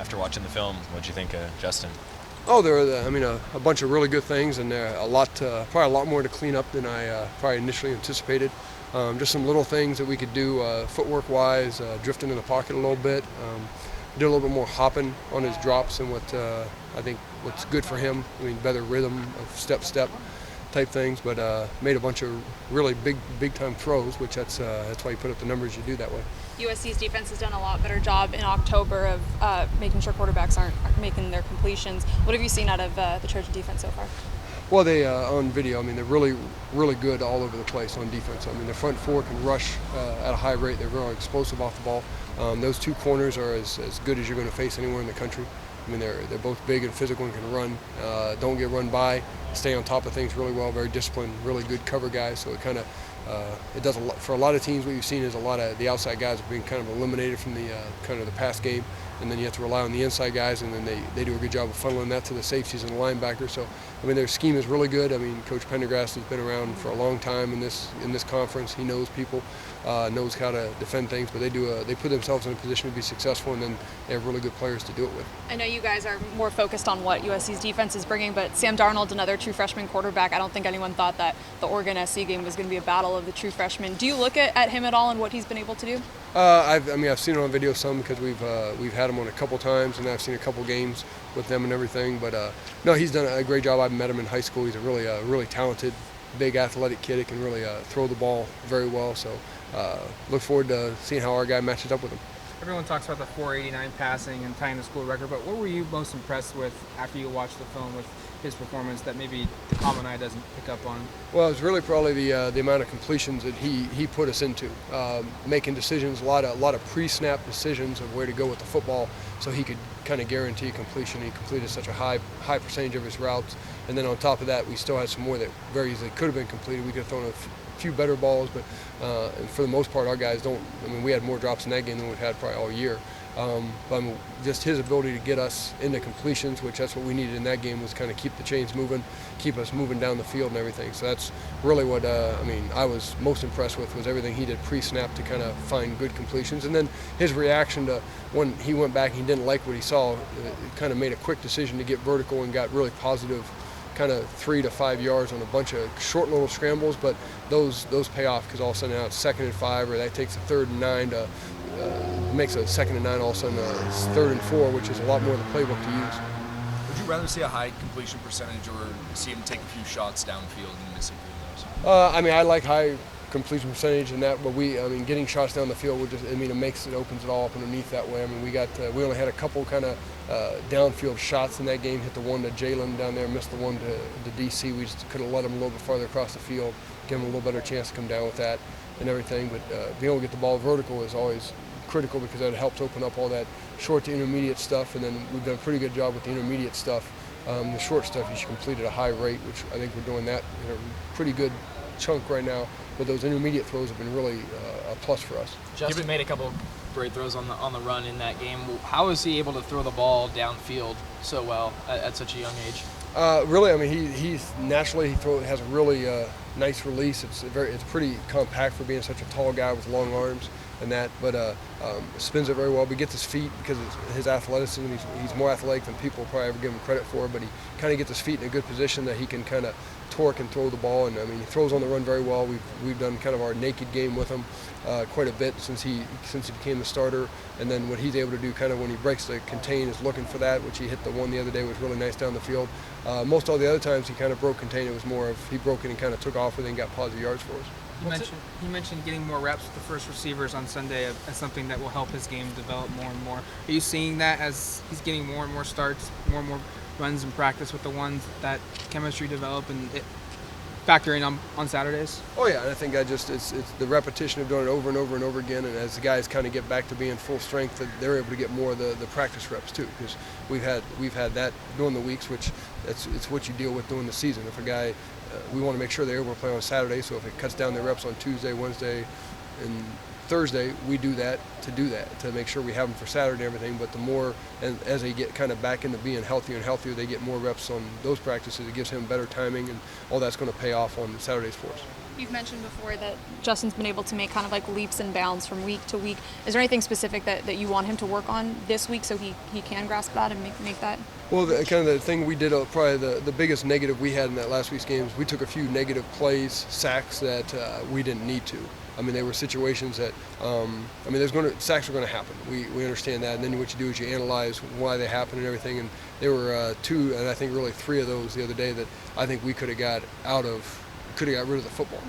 after watching the film, what'd you think of Justin? Oh, there are, a bunch of really good things, and probably a lot more to clean up than I probably initially anticipated. Just some little things that we could do footwork-wise, drifting in the pocket a little bit. Did a little bit more hopping on his drops and I think what's good for him. I mean, better rhythm of step type things, but made a bunch of really big time throws, which that's why you put up the numbers you do that way. USC's defense has done a lot better job in October of making sure quarterbacks aren't making their completions. What have you seen out of the Trojan defense so far? Well, they on video, they're really good all over the place on defense. Their front four can rush at a high rate. They're very explosive off the ball. Those two corners are as good as you're going to face anywhere in the country. They're both big and physical and can run. Don't get run by. Stay on top of things really well. Very disciplined. Really good cover guys. So it does a lot for a lot of teams. What you've seen is a lot of the outside guys are being kind of eliminated from the the pass game, and then you have to rely on the inside guys, and then they do a good job of funneling that to the safeties and the linebackers. So their scheme is really good. Coach Pendergrass has been around for a long time in this conference. He knows people, knows how to defend things, but they put themselves in a position to be successful, and then they have really good players to do it with. I know you guys are more focused on what USC's defense is bringing, but Sam Darnold's another true freshman quarterback. I don't think anyone thought that the Oregon SC game was going to be a battle of the true freshmen. Do you look at him at all and what he's been able to do? I've seen it on video some because we've had him on a couple times, and I've seen a couple games with them and everything. But no, he's done a great job. I've met him in high school. He's a really talented, big athletic kid. He can really throw the ball very well. So look forward to seeing how our guy matches up with him. Everyone talks about the 489 passing and tying the school record, but what were you most impressed with after you watched the film with his performance that maybe the common eye doesn't pick up on? Well, it was really probably the amount of completions that he put us into, making decisions, a lot of pre-snap decisions of where to go with the football, so he could kind of guarantee completion. He completed such a high percentage of his routes, and then on top of that, we still had some more that very easily could have been completed. We could have thrown a few better balls, but and for the most part, our guys don't. We had more drops in that game than we've had probably all year. But just his ability to get us into completions, which that's what we needed in that game, was kind of keep the chains moving, keep us moving down the field and everything. So that's really what I was most impressed with, was everything he did pre-snap to kind of find good completions. And then his reaction to when he went back and he didn't like what he saw, it kind of made a quick decision to get vertical and got really positive, kind of 3 to 5 yards on a bunch of short little scrambles, but those pay off, because all of a sudden now it's 2nd and 5, or that takes a 3rd and 9 to makes a 2nd and 9 all of a sudden it's 3rd and 4, which is a lot more of the playbook to use. Would you rather see a high completion percentage or see him take a few shots downfield and miss a few of those? I like high completion percentage and that, but getting shots down the field would just, it opens it all up underneath that way. We only had a couple kind of downfield shots in that game. Hit the one to Jalen down there, missed the one to DC. We just could have let him a little bit farther across the field, give him a little better chance to come down with that and everything. But being able to get the ball vertical is always critical, because that helps open up all that short to intermediate stuff, and then we've done a pretty good job with the intermediate stuff. The short stuff you should complete at a high rate, which I think we're doing that in a pretty good chunk right now, but those intermediate throws have been really a plus for us. Justin made a couple great throws on the run in that game. How is he able to throw the ball downfield so well at such a young age? He's naturally has a really nice release. It's pretty compact for being such a tall guy with long arms and that, but spins it very well. But gets his feet, because of his athleticism. He's more athletic than people probably ever give him credit for. But he kind of gets his feet in a good position that he can kind of torque and throw the ball. And he throws on the run very well. We've done kind of our naked game with him quite a bit since he became the starter. And then what he's able to do, kind of when he breaks the contain, is looking for that, which he hit the one the other day, was really nice down the field. Most all the other times he kind of broke contain, it was more of he broke it and kind of took off with it and got positive yards for us. He mentioned getting more reps with the first receivers on Sunday as something that will help his game develop more and more. Are you seeing that as he's getting more and more starts, more and more runs in practice with the ones, that chemistry develop and it factor in on Saturdays? Oh yeah, and I think it's the repetition of doing it over and over and over again, and as the guys kind of get back to being full strength, that they're able to get more of the practice reps too, because we've had that during the weeks, which it's what you deal with during the season. If a guy, we want to make sure they're able to play on Saturday, so if it cuts down their reps on Tuesday, Wednesday, and Thursday, we do that to make sure we have them for Saturday and everything. But the more, and as they get kind of back into being healthier and healthier, they get more reps on those practices. It gives him better timing, and all that's going to pay off on Saturdays for us. You've mentioned before that Justin's been able to make kind of like leaps and bounds from week to week. Is there anything specific that you want him to work on this week so he can grasp that and make that? Well, kind of the thing we did, probably the biggest negative we had in that last week's game is we took a few negative plays, sacks that we didn't need to. I mean, they were situations that, sacks are going to happen. We understand that. And then what you do is you analyze why they happen and everything. And there were 2, and I think really 3 of those the other day that I think we could have got rid of the football.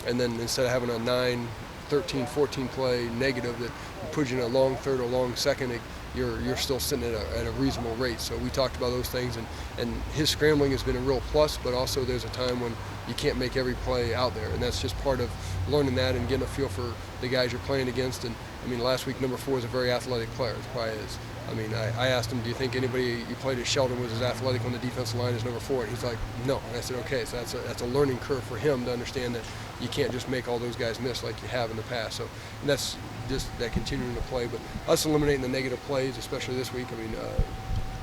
And then instead of having a 9, 13, 14 play negative that puts you in a long third or long second, you're still sitting at a reasonable rate. So we talked about those things, and his scrambling has been a real plus, but also there's a time when you can't make every play out there, and that's just part of learning that and getting a feel for the guys you're playing against. And I mean, last week number 4 is a very athletic player. It probably is. I mean, I asked him, do you think anybody you played at Sheldon was as athletic on the defensive line as number 4? And he's like, no. And I said, okay, so that's a learning curve for him to understand that you can't just make all those guys miss like you have in the past. So, and that's just that continuing to play. But us eliminating the negative plays, especially this week, I mean,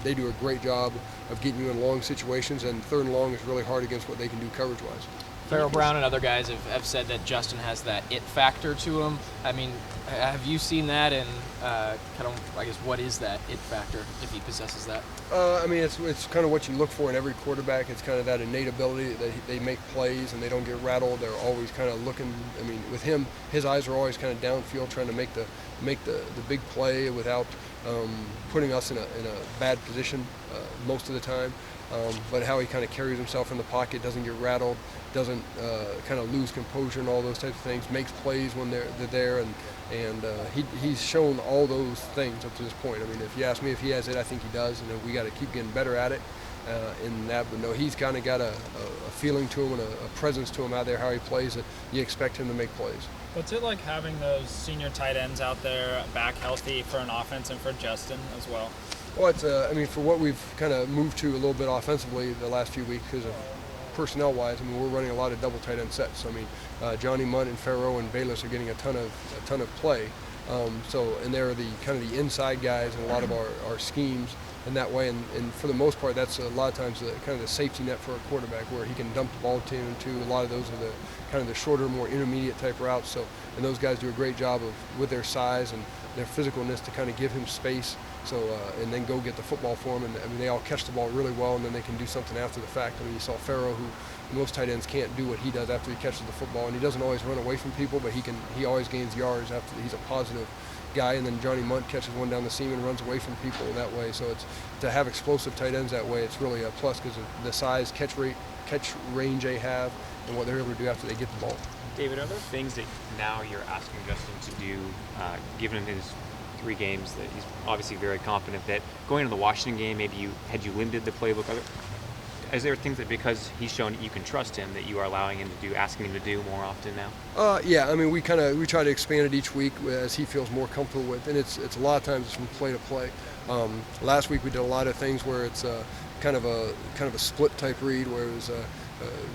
they do a great job of getting you in long situations, and 3rd and long is really hard against what they can do coverage-wise. Farrell Brown and other guys have said that Justin has that it factor to him. I mean, have you seen that, and I guess, what is that it factor if he possesses that? I mean, it's kind of what you look for in every quarterback. It's kind of that innate ability that they make plays and they don't get rattled. They're always kind of looking. I mean, with him, his eyes are always kind of downfield, trying to make the big play without putting us in a bad position most of the time. But how he kind of carries himself in the pocket, doesn't get rattled, doesn't kind of lose composure and all those types of things, makes plays when they're there, and he's shown all those things up to this point. I mean, if you ask me if he has it, I think he does, and we got to keep getting better at it in that. But no, he's kind of got a feeling to him and a presence to him out there, how he plays, that you expect him to make plays. What's it like having those senior tight ends out there back healthy for an offense and for Justin as well? Well, it's for what we've kind of moved to a little bit offensively the last few weeks because of personnel-wise, I mean, we're running a lot of double tight end sets. I mean, Johnny Munt and Farrow and Bayless are getting a ton of play. And they're the kind of the inside guys in a lot of our schemes in that way. And for the most part, that's a lot of times kind of the safety net for a quarterback, where he can dump the ball to. A lot of those are the kind of the shorter, more intermediate type routes. So, and those guys do a great job with their size and their physicalness to kind of give him space. So, and then go get the football for him. And I mean, they all catch the ball really well, and then they can do something after the fact. I mean, you saw Farrow, who most tight ends can't do what he does after he catches the football, and he doesn't always run away from people, but he always gains yards after. He's a positive guy. And then Johnny Munt catches one down the seam and runs away from people that way. So it's to have explosive tight ends that way, it's really a plus because of the size, catch range they have, and what they're able to do after they get the ball. David, are there things that now you're asking Justin to do, given him his 3 games that he's obviously very confident that going into the Washington game, maybe had you limited the playbook? Is there things that because he's shown that you can trust him that you are allowing him to do, asking him to do more often now? Yeah, I mean, we try to expand it each week as he feels more comfortable with, and it's a lot of times it's from play to play. Last week we did a lot of things where it's kind of a split type read where it was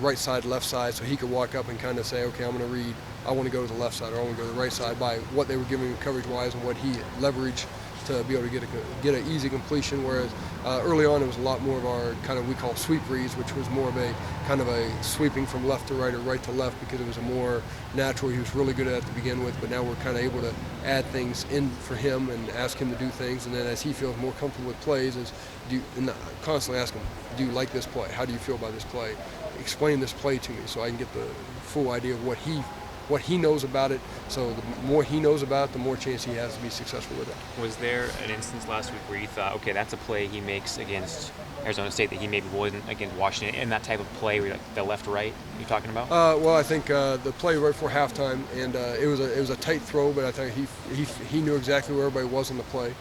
right side, left side, so he could walk up and kind of say, okay, I'm going to read, I want to go to the left side or I want to go to the right side by what they were giving him coverage-wise and what he leveraged to be able to get an easy completion, whereas early on it was a lot more of our kind of, we call sweep reads, which was more of a kind of a sweeping from left to right or right to left because it was a more natural. He was really good at it to begin with, but now we're kind of able to add things in for him and ask him to do things, and then as he feels more comfortable with plays, and constantly ask him, do you like this play? How do you feel about this play? Explain this play to me so I can get the full idea of what he knows about it. So the more he knows about it, the more chance he has to be successful with it. Was there an instance last week where you thought, okay, that's a play he makes against Arizona State that he maybe wasn't against Washington, and that type of play where the left-right you're talking about? Well, I think the play right before halftime, and it was a tight throw, but I think he knew exactly where everybody was in the play.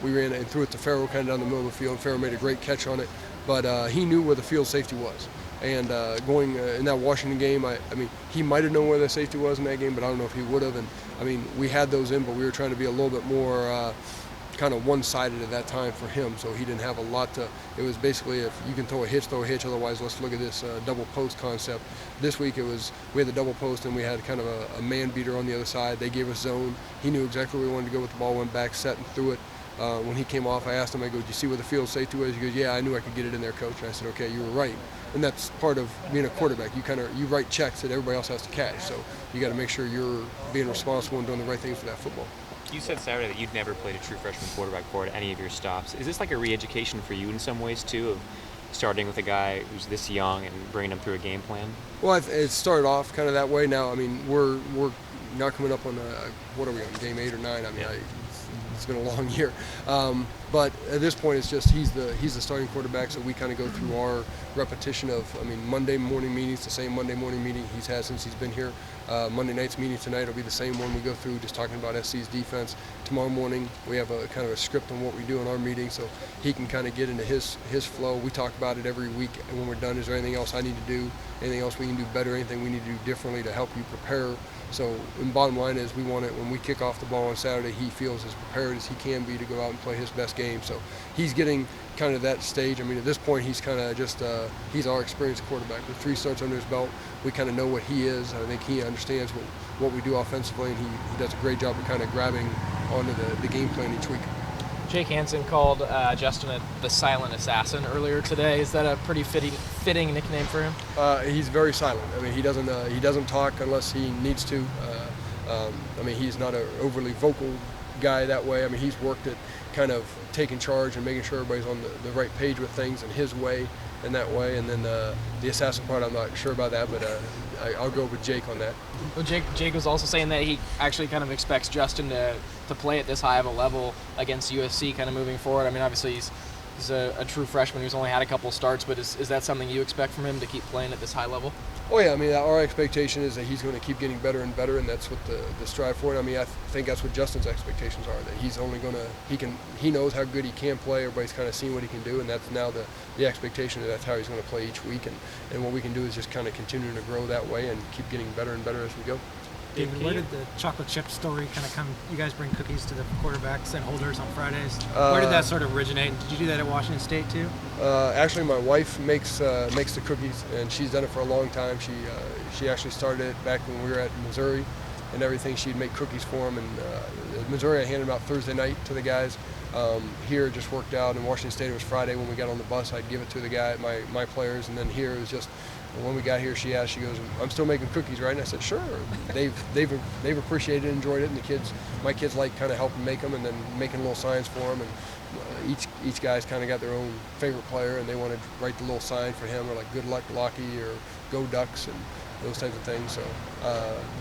We ran and threw it to Farrow kind of down the middle of the field. Farrow made a great catch on it, but he knew where the field safety was. And going in that Washington game, I mean, he might have known where the safety was in that game, but I don't know if he would have. And I mean, we had those in, but we were trying to be a little bit more kind of one-sided at that time for him, so he didn't have a lot to. It was basically, if you can throw a hitch, throw a hitch. Otherwise, let's look at this double post concept. This week we had the double post, and we had kind of a man beater on the other side. They gave us zone. He knew exactly where we wanted to go with the ball, went back, set, and threw it. when he came off, I asked him, I go, "Did you see where the field safety was?" He goes, "Yeah, I knew I could get it in there, coach." And I said, "Okay, you were right." And that's part of being a quarterback. You write checks that everybody else has to cash. So you got to make sure you're being responsible and doing the right things for that football. You said Saturday that you'd never played a true freshman quarterback before at any of your stops. Is this like a re-education for you in some ways too, of starting with a guy who's this young and bringing him through a game plan? Well, it started off kind of that way. Now, I mean, we're now coming up on what are we on, game 8 or 9? I mean, it's been a long year. But at this point, it's just he's the starting quarterback, so we kind of go through our repetition of, I mean, Monday morning meetings, the same Monday morning meeting he's had since he's been here. Monday night's meeting tonight will be the same one we go through, just talking about SC's defense. Tomorrow morning, we have a kind of a script on what we do in our meeting, so he can kind of get into his flow. We talk about it every week, and when we're done, is there anything else I need to do, anything else we can do better, anything we need to do differently to help you prepare. So the bottom line is we want it when we kick off the ball on Saturday, he feels as prepared as he can be to go out and play his best game. So he's getting kind of that stage. I mean, at this point, he's kind of just, he's our experienced quarterback. With 3 starts under his belt, we kind of know what he is. I think he understands what we do offensively, and he does a great job of kind of grabbing onto the game plan each week. Jake Hansen called Justin the silent assassin earlier today. Is that a pretty fitting nickname for him? He's very silent. I mean, he doesn't talk unless he needs to. I mean, he's not an overly vocal guy that way. I mean, he's worked at kind of taking charge and making sure everybody's on the right page with things in his way and that way. And then the assassin part, I'm not sure about that, but I'll go with Jake on that. Well, Jake was also saying that he actually kind of expects Justin to play at this high of a level against USC kind of moving forward. I mean, obviously he's a true freshman who's only had a couple starts, but is that something you expect from him, to keep playing at this high level? Oh yeah, I mean, our expectation is that he's going to keep getting better and better, and that's what the strive for. And I mean, I think that's what Justin's expectations are, that he's only going to, he knows how good he can play. Everybody's kind of seen what he can do, and that's now the expectation, that's how he's going to play each week. And what we can do is just kind of continue to grow that way and keep getting better and better as we go. David, where did the chocolate chip story kind of come? You guys bring cookies to the quarterbacks and holders on Fridays. Where did that sort of originate? Did you do that at Washington State too? Actually, my wife makes the cookies, and she's done it for a long time. She actually started it back when we were at Missouri and everything. She'd make cookies for them, and at Missouri I handed them out Thursday night to the guys. Here it just worked out. In Washington State it was Friday when we got on the bus. I'd give it to the guy, my players, and then here it was just, when we got here, she asked, she goes, "I'm still making cookies, right?" And I said, "Sure." They've appreciated it, enjoyed it, and my kids like kind of helping make them and then making little signs for them. And each guy's kind of got their own favorite player, and they want to write the little sign for him, or like "Good luck, Lockie," or "Go Ducks," and those types of things. So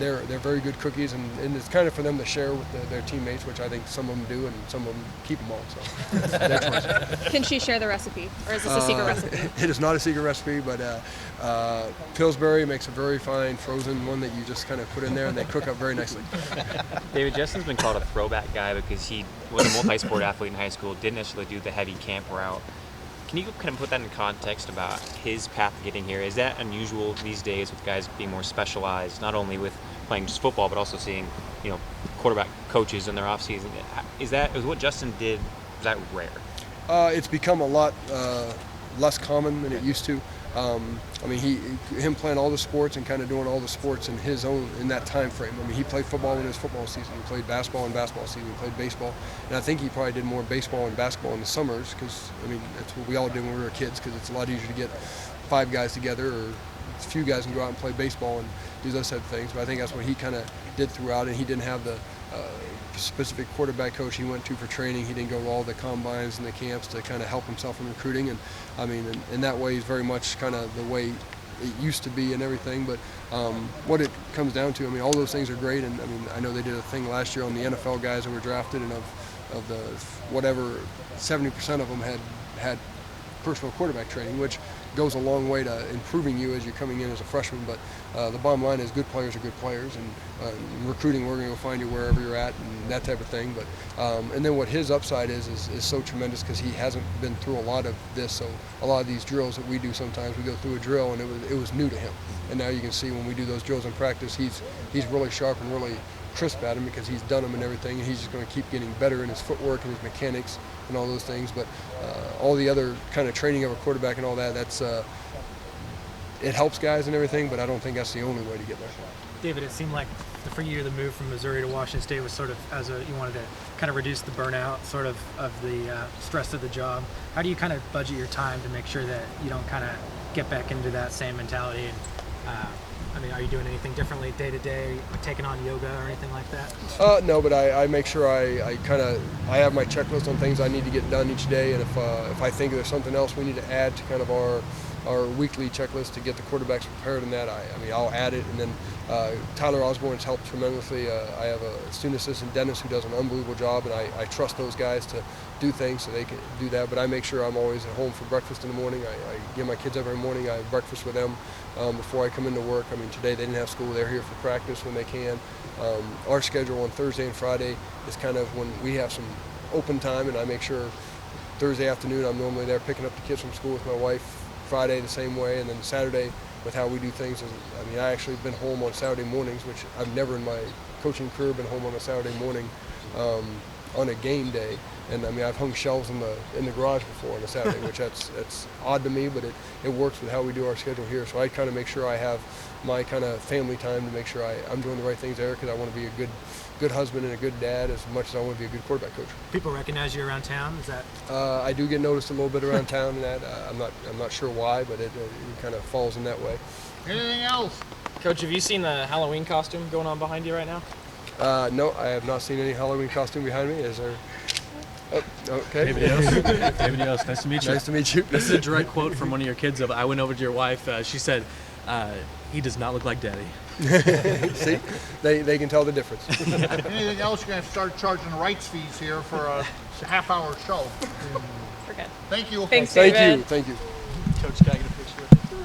they're very good cookies, and it's kind of for them to share with their teammates, which I think some of them do, and some of them keep them all. So that's their choice. Can she share the recipe, or is this a secret recipe? It is not a secret recipe, but Pillsbury makes a very fine frozen one that you just kind of put in there, and they cook up very nicely. David, Justin's been called a throwback guy because he was a multi-sport athlete in high school, didn't necessarily do the heavy camp route. Can you kind of put that in context about his path getting here? Is that unusual these days with guys being more specialized, not only with playing just football, but also seeing, quarterback coaches in their offseason? Is what Justin did, is that rare? It's become a lot less common than it used to. I mean, him playing all the sports and kind of doing all the sports in that time frame. I mean, he played football in his football season. He played basketball in basketball season. He played baseball, and I think he probably did more baseball and basketball in the summers, because I mean that's what we all did when we were kids. Because it's a lot easier to get 5 guys together, or a few guys can go out and play baseball and do those type of things. But I think that's what he kind of did throughout, and he didn't have the specific quarterback coach he went to for training. He didn't go to all the combines and the camps to kind of help himself in recruiting, and I mean in that way he's very much kind of the way it used to be and everything. But what it comes down to, I mean, all those things are great, and I mean, I know they did a thing last year on the NFL guys that were drafted, and of the whatever 70% of them had personal quarterback training, which goes a long way to improving you as you're coming in as a freshman. But the bottom line is good players are good players, and in recruiting, we're going to go find you wherever you're at and that type of thing. But and then what his upside is so tremendous, because he hasn't been through a lot of this. So a lot of these drills that we do, sometimes we go through a drill and it was new to him, and now you can see when we do those drills in practice, he's really sharp and really crisp at him, because he's done them and everything, and he's just going to keep getting better in his footwork and his mechanics and all those things. But all the other kind of training of a quarterback and all that, that's it helps guys and everything, but I don't think that's the only way to get there. David, it seemed like for you the move from Missouri to Washington State was sort of you wanted to kind of reduce the burnout, sort of the stress of the job. How do you kind of budget your time to make sure that you don't kind of get back into that same mentality? And I mean, are you doing anything differently day to day, taking on yoga or anything like that? No, but I make sure I have my checklist on things I need to get done each day, and if I think there's something else we need to add to kind of our weekly checklist to get the quarterbacks prepared in that, I'll add it. And then Tyler Osborne's helped tremendously. I have a student assistant, Dennis, who does an unbelievable job, and I trust those guys to do things so they can do that. But I make sure I'm always at home for breakfast in the morning. I give my kids every morning. I have breakfast with them before I come into work. I mean, today they didn't have school. They're here for practice when they can. Our schedule on Thursday and Friday is kind of when we have some open time, and I make sure Thursday afternoon I'm normally there picking up the kids from school with my wife. Friday the same way, and then Saturday with how we do things. I actually been home on Saturday mornings, which I've never in my coaching career been home on a Saturday morning on a game day. And I've hung shelves in the garage before on a Saturday, which that's odd to me, but it works with how we do our schedule here. So I kind of make sure I have my kind of family time to make sure I'm doing the right things there, because I want to be a good husband and a good dad as much as I want to be a good quarterback coach. People recognize you around town? Is that? I do get noticed a little bit around town, and that I'm not sure why, but it kind of falls in that way. Anything else? Coach, have you seen the Halloween costume going on behind you right now? No, I have not seen any Halloween costume behind me. Is there? Oh, okay. David Yost. David Yost, nice to meet you. Nice to meet you. This is a direct quote from one of your kids. I went over to your wife. She said, he does not look like Daddy. See? They can tell the difference. Anything else, you're going to start charging rights fees here for a half-hour show. We're good. Thank you. Thanks, David. Thank you. Coach, can I get a picture with you?